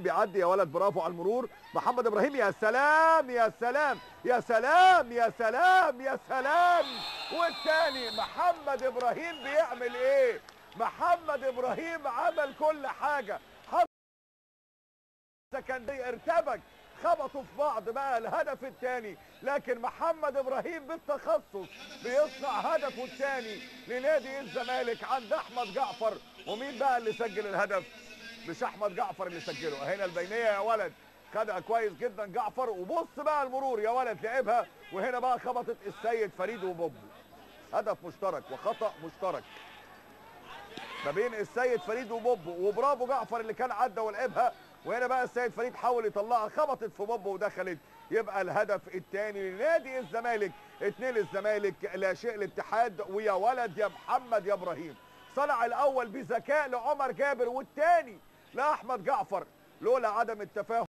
ابراهيم بيعدي، يا ولد برافو على المرور. محمد ابراهيم يا سلام يا سلام يا سلام يا سلام يا سلام. والتاني محمد ابراهيم بيعمل ايه؟ محمد ابراهيم عمل كل حاجه. كان ارتبك، خبطوا في بعض بقى الهدف الثاني، لكن محمد ابراهيم بالتخصص بيصنع هدفه الثاني لنادي الزمالك عند احمد جعفر. ومين بقى اللي سجل الهدف؟ مش احمد جعفر اللي سجله، هنا البينيه يا ولد، خدها كويس جدا جعفر. وبص بقى المرور يا ولد لعبها، وهنا بقى خبطت السيد فريد وبوبو. هدف مشترك وخطأ مشترك ما بين السيد فريد وبوبو، وبرافو جعفر اللي كان عدى ولعبها. وهنا بقى السيد فريد حاول يطلعها، خبطت في بوبو ودخلت. يبقى الهدف الثاني لنادي الزمالك، 2 الزمالك لا شيء الاتحاد. ويا ولد يا محمد يا ابراهيم، صنع الاول بذكاء لعمر جابر والثاني لاحمد جعفر. لولا عدم التفاهم